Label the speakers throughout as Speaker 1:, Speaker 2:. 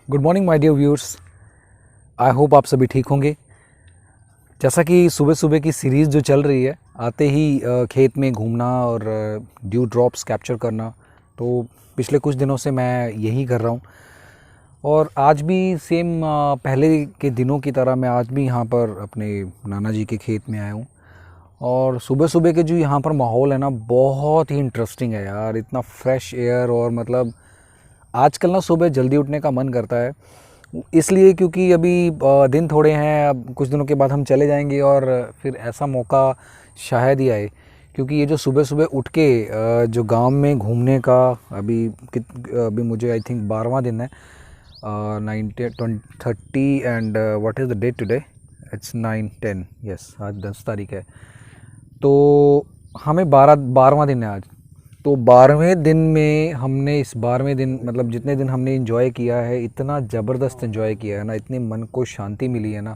Speaker 1: Good morning my dear viewers. I hope आप सभी ठीक होंगे। जैसा कि सुबह सुबह की सीरीज़ जो चल रही है, आते ही खेत में घूमना और ड्यू ड्रॉप्स कैप्चर करना, तो पिछले कुछ दिनों से मैं यही कर रहा हूँ। और आज भी सेम पहले के दिनों की तरह मैं आज भी यहाँ पर अपने नाना जी के खेत में आया हूँ। और सुबह सुबह के जो यहाँ पर माहौल है ना, बहुत ही इंटरेस्टिंग है यार। इतना फ्रेश एयर, और मतलब आजकल ना सुबह जल्दी उठने का मन करता है, इसलिए क्योंकि अभी दिन थोड़े हैं। अब कुछ दिनों के बाद हम चले जाएंगे और फिर ऐसा मौका शायद ही आए, क्योंकि ये जो सुबह सुबह उठ के जो गांव में घूमने का अभी मुझे आई थिंक 12वां दिन है। 30 and what is the date today? It's 9-10, yes, आज 10 तारीख है। तो हमें 12वां दिन है आज। तो 12वें दिन में हमने, इस 12वें दिन मतलब जितने दिन हमने एंजॉय किया है, इतना ज़बरदस्त एंजॉय किया है ना, इतने मन को शांति मिली है ना,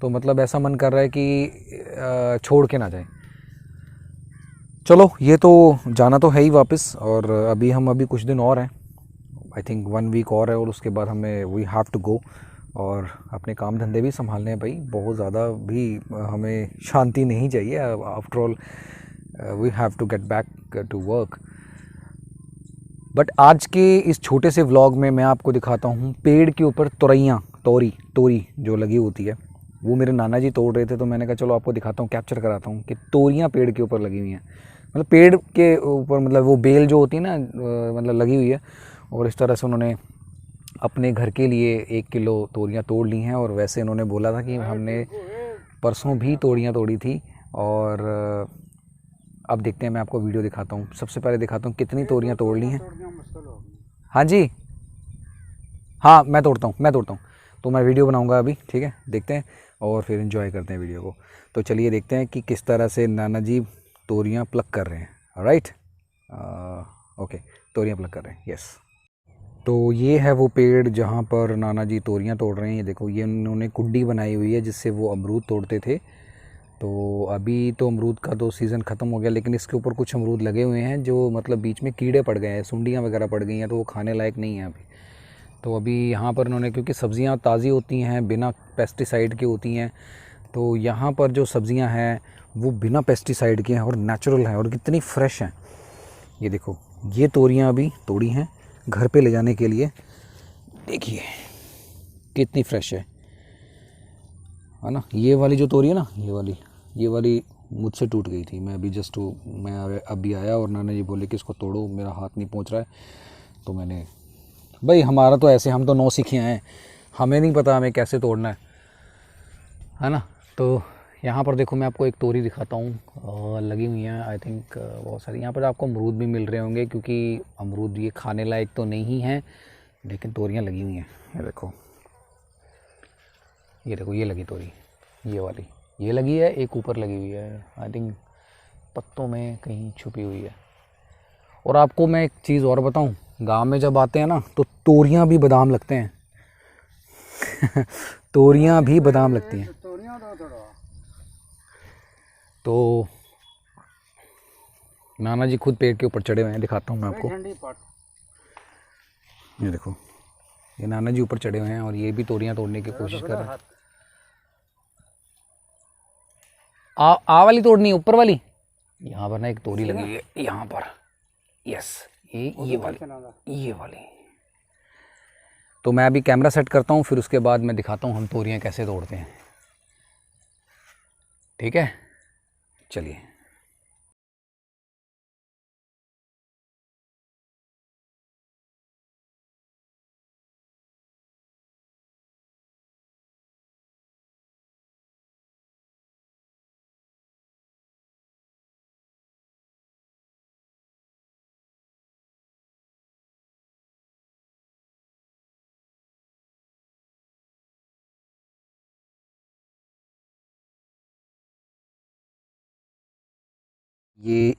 Speaker 1: तो मतलब ऐसा मन कर रहा है कि छोड़ के ना जाए। चलो, ये तो जाना तो है ही वापस, और अभी कुछ दिन और हैं, आई थिंक 1 वीक और है, और उसके बाद हमें वी हैव टू गो और अपने काम धंधे भी संभालने हैं भाई। बहुत ज़्यादा भी हमें शांति नहीं चाहिए। After all we have to get back to work. But आज के इस छोटे से व्लॉग में मैं आपको दिखाता हूँ पेड़ के ऊपर तोरी जो लगी होती है, वो मेरे नाना जी तोड़ रहे थे। तो मैंने कहा चलो आपको दिखाता हूँ, कैप्चर कराता हूँ कि तोरियाँ पेड़ के ऊपर लगी हुई हैं। मतलब पेड़ के ऊपर, मतलब वो बेल जो होती है ना, मतलब लगी हुई है। और इस तरह से उन्होंने अपने घर के लिए 1 किलो तोरियाँ तोड़ ली हैं। और वैसे उन्होंने बोला था कि हमने परसों भी तोरियाँ तोड़ी थी। और अब देखते हैं, मैं आपको वीडियो दिखाता हूँ। सबसे पहले दिखाता हूँ कितनी तोरियाँ तोड़ ली हैं। हाँ जी, हाँ मैं तोड़ता हूँ। तो मैं वीडियो बनाऊँगा अभी, ठीक है। देखते हैं और फिर एंजॉय करते हैं वीडियो को। तो चलिए देखते हैं कि किस तरह से नाना जी तोरियाँ प्लक कर रहे हैं। राइट, ओके, तोरियाँ प्लक कर रहे हैं, यस। तो ये है वो पेड़ जहाँ पर नाना जी तोरियाँ तोड़ रहे हैं। ये देखो, ये उन्होंने कुंडी बनाई हुई है जिससे वो अमरूद तोड़ते थे। तो अभी तो अमरूद का तो सीज़न ख़त्म हो गया, लेकिन इसके ऊपर कुछ अमरूद लगे हुए हैं जो मतलब बीच में कीड़े पड़ गए हैं, सुंडियाँ वगैरह पड़ गई हैं, तो वो खाने लायक नहीं है अभी। तो अभी यहाँ पर इन्होंने, क्योंकि सब्ज़ियाँ ताज़ी होती हैं, बिना पेस्टिसाइड की होती हैं, तो यहाँ पर जो सब्ज़ियाँ हैं वो बिना पेस्टिसाइड की हैं और नेचुरल हैं और कितनी फ्रेश हैं। ये देखो, ये तोरियाँ अभी तोड़ी हैं घर पे ले जाने के लिए। देखिए कितनी फ्रेश है ना। ये वाली जो तोरी है ना, ये वाली मुझसे टूट गई थी। मैं अभी आया और नाना जी बोले कि इसको तोड़ो, मेरा हाथ नहीं पहुंच रहा है। तो मैंने, भाई हमारा तो ऐसे, हम तो नौसिखिया हैं, हमें नहीं पता हमें कैसे तोड़ना है ना। तो यहाँ पर देखो, मैं आपको एक तोरी दिखाता हूँ, लगी हुई हैं आई थिंक बहुत सारी। यहाँ पर आपको अमरूद भी मिल रहे होंगे, क्योंकि अमरूद ये खाने लायक तो नहीं है, लेकिन तोरियाँ लगी हुई हैं। ये देखो, ये लगी तोरी, ये वाली ये लगी है, एक ऊपर लगी हुई है, आई थिंक पत्तों में कहीं छुपी हुई है। और आपको मैं एक चीज़ और बताऊं, गांव में जब आते हैं ना तो तोरियां भी बादाम लगते हैं तोरियां भी बादाम लगती हैं। तो नाना जी खुद पेड़ के ऊपर चढ़े हुए हैं, दिखाता हूँ मैं आपको। ये देखो, ये नाना जी ऊपर चढ़े हुए हैं और ये भी तोरियां तोड़ने की कोशिश कर रहे हैं। आ वाली तोड़नी है, ऊपर वाली। यहाँ पर ना एक तोरी लगी हुई है यहाँ पर, यस, ये वाली। तो मैं अभी कैमरा सेट करता हूँ, फिर उसके बाद मैं दिखाता हूँ हम तोरियाँ कैसे तोड़ते हैं, ठीक है। चलिए,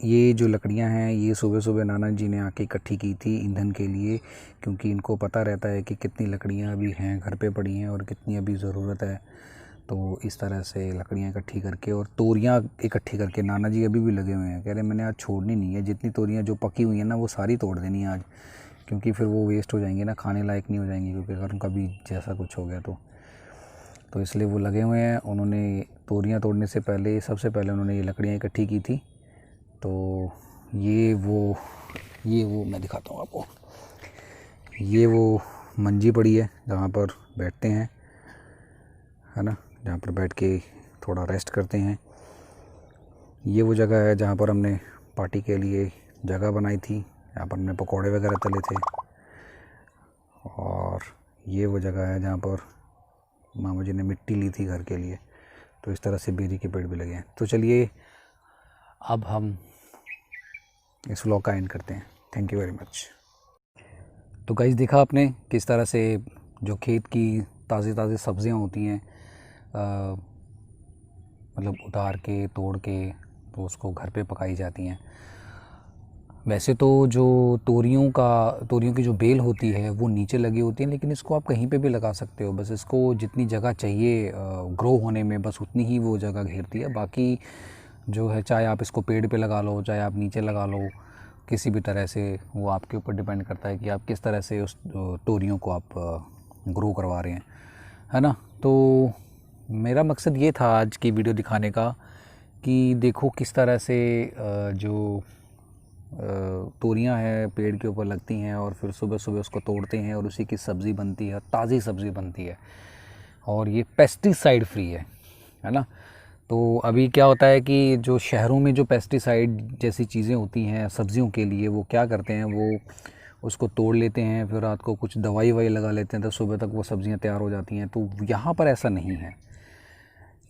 Speaker 1: ये जो लकड़ियां हैं, ये सुबह सुबह नाना जी ने आके इकट्ठी की थी ईंधन के लिए, क्योंकि इनको पता रहता है कि कितनी लकड़ियां अभी हैं घर पे पड़ी हैं और कितनी अभी ज़रूरत है। तो इस तरह से लकड़ियां इकट्ठी करके और तोरियां इकट्ठी करके नाना जी अभी भी लगे हुए हैं। कह रहे मैंने आज छोड़नी नहीं है, जितनी तोरियां जो पकी हुई हैं ना वो सारी तोड़ देनी है आज, क्योंकि फिर वो वेस्ट हो जाएंगी ना, खाने लायक नहीं हो जाएंगी, क्योंकि अगर उनका भी जैसा कुछ हो गया तो इसलिए वो लगे हुए हैं। उन्होंने तोरियां तोड़ने से पहले सबसे पहले उन्होंने ये लकड़ियाँ इकट्ठी की थी। तो ये वो मैं दिखाता हूँ आपको, ये वो मंजी पड़ी है जहाँ पर बैठते हैं, है ना, जहाँ पर बैठ के थोड़ा रेस्ट करते हैं। ये वो जगह है जहाँ पर हमने पार्टी के लिए जगह बनाई थी, यहाँ पर हमने पकौड़े वगैरह तले थे। और ये वो जगह है जहाँ पर मामा जी ने मिट्टी ली थी घर के लिए। तो इस तरह से बेरी के पेड़ भी लगे हैं। तो चलिए अब हम इस व्लॉग का एंड करते हैं। Thank you very much. तो गाइस देखा आपने किस तरह से जो खेत की ताज़ी सब्जियां होती हैं, मतलब उतार के तोड़ के तो उसको घर पे पकाई जाती हैं। वैसे तो जो तोरियों की जो बेल होती है वो नीचे लगी होती है, लेकिन इसको आप कहीं पे भी लगा सकते हो। बस इसको जितनी जगह चाहिए ग्रो होने में, बस उतनी ही वो जगह घेरती है। बाकी जो है, चाहे आप इसको पेड़ पे लगा लो, चाहे आप नीचे लगा लो, किसी भी तरह से वो आपके ऊपर डिपेंड करता है कि आप किस तरह से उस तोरियों को आप ग्रो करवा रहे हैं, है ना। तो मेरा मकसद ये था आज की वीडियो दिखाने का कि देखो किस तरह से जो तोरियां हैं पेड़ के ऊपर लगती हैं और फिर सुबह सुबह उसको तोड़ते हैं और उसी की सब्ज़ी बनती है, ताज़ी सब्ज़ी बनती है, और ये पेस्टिसाइड फ्री है ना। तो अभी क्या होता है कि जो शहरों में जो पेस्टिसाइड जैसी चीज़ें होती हैं सब्जियों के लिए, वो क्या करते हैं, वो उसको तोड़ लेते हैं, फिर रात को कुछ दवाई ववाई लगा लेते हैं, तो सुबह तक वो सब्जियां तैयार हो जाती हैं। तो यहाँ पर ऐसा नहीं है,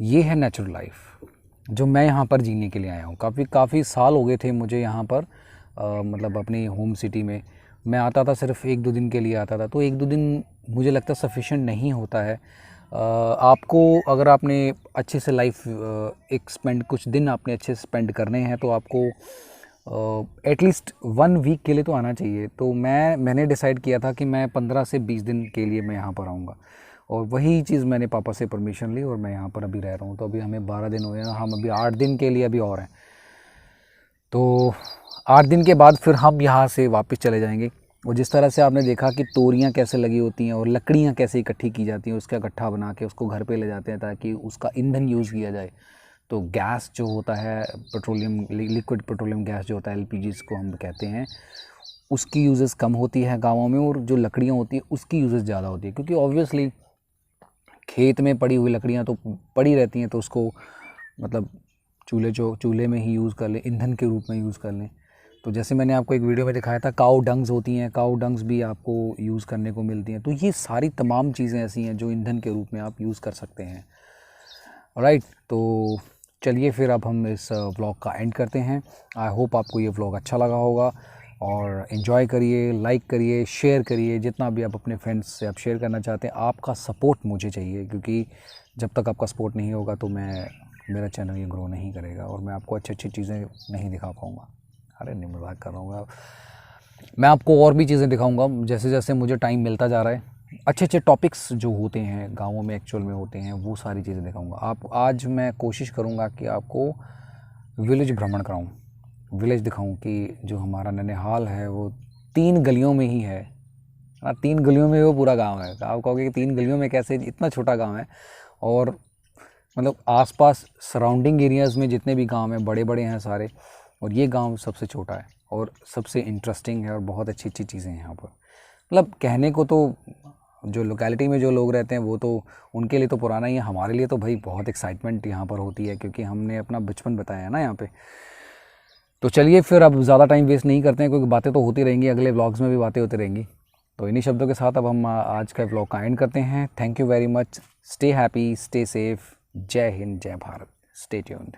Speaker 1: ये है नेचुरल लाइफ जो मैं यहाँ पर जीने के लिए आया हूँ। काफ़ी साल हो गए थे मुझे यहाँ पर, मतलब अपनी होम सिटी में मैं आता था, सिर्फ 1-2 दिन के लिए आता था। तो 1-2 दिन मुझे लगता है नहीं होता है। आपको अगर आपने अच्छे से लाइफ कुछ दिन आपने अच्छे से स्पेंड करने हैं तो आपको एटलीस्ट 1 वीक के लिए तो आना चाहिए। तो मैंने डिसाइड किया था कि मैं 15 से 20 दिन के लिए मैं यहाँ पर आऊँगा, और वही चीज़ मैंने पापा से परमिशन ली और मैं यहाँ पर अभी रह रहा हूँ। तो अभी हमें 12 दिन हुए हैं, हम अभी 8 दिन के लिए अभी और हैं। तो 8 दिन के बाद फिर हम यहाँ से वापस चले जाएंगे। और जिस तरह से आपने देखा कि तोरियां कैसे लगी होती हैं और लकड़ियाँ कैसे इकट्ठी की जाती हैं, उसका गट्ठा बना के उसको घर पे ले जाते हैं ताकि उसका ईंधन यूज़ किया जाए। तो गैस जो होता है पेट्रोलियम, लिक्विड पेट्रोलियम गैस जो होता है, LPG जिसको हम कहते हैं, उसकी यूजेस कम होती है गाँवों में, और जो लकड़ियाँ होती है उसकी यूजेस ज़्यादा होती है। क्योंकि ऑब्वियसली खेत में पड़ी हुई लकड़ियाँ तो पड़ी रहती हैं, तो उसको मतलब चूल्हे में ही यूज़ कर लें, ईंधन के रूप में यूज़ कर लें। तो जैसे मैंने आपको एक वीडियो में दिखाया था, काऊ डंग्स होती हैं, काऊ डंग्स भी आपको यूज़ करने को मिलती हैं। तो ये सारी तमाम चीज़ें ऐसी हैं जो ईंधन के रूप में आप यूज़ कर सकते हैं। राइट, तो चलिए फिर अब हम इस व्लॉग का एंड करते हैं। आई होप आपको ये व्लॉग अच्छा लगा होगा, और इन्जॉय करिए, लाइक करिए, शेयर करिए, जितना भी आप अपने फ्रेंड्स से आप शेयर करना चाहते हैं। आपका सपोर्ट मुझे चाहिए, क्योंकि जब तक आपका सपोर्ट नहीं होगा तो मेरा चैनल ये ग्रो नहीं करेगा और मैं आपको अच्छी चीज़ें नहीं दिखा पाऊँगा। अरे नहीं, मजाक कर रहा हूँ। मैं आपको और भी चीज़ें दिखाऊंगा जैसे जैसे मुझे टाइम मिलता जा रहा है। अच्छे टॉपिक्स जो होते हैं गाँवों में एक्चुअल में होते हैं, वो सारी चीज़ें दिखाऊंगा। आज मैं कोशिश करूँगा कि आपको विलेज भ्रमण कराऊँ, विलेज दिखाऊँ कि जो हमारा ननिहाल है वो 3 गलियों में ही है। 3 गलियों में वो पूरा गाँव है। आप कहोगे कि 3 गलियों में कैसे, इतना छोटा गाँव है। और मतलब आसपास सराउंडिंग एरियाज़ में जितने भी गांव हैं बड़े बड़े हैं सारे, और ये गांव सबसे छोटा है और सबसे इंटरेस्टिंग है, और बहुत अच्छी चीज़ें हैं यहाँ पर। मतलब कहने को तो जो लोकेलिटी में जो लोग रहते हैं वो तो उनके लिए तो पुराना ही है, हमारे लिए तो भाई बहुत एक्साइटमेंट यहाँ पर होती है, क्योंकि हमने अपना बचपन बताया है ना यहाँ पे। तो चलिए फिर अब ज़्यादा टाइम वेस्ट नहीं करते हैं, क्योंकि बातें तो होती रहेंगी, अगले व्लॉग्स में भी बातें होती रहेंगी। तो इन्हीं शब्दों के साथ अब हम आज का व्लॉग का एंड करते हैं। Thank you very much. Stay happy, stay safe. जय हिंद, जय भारत। Stay tuned.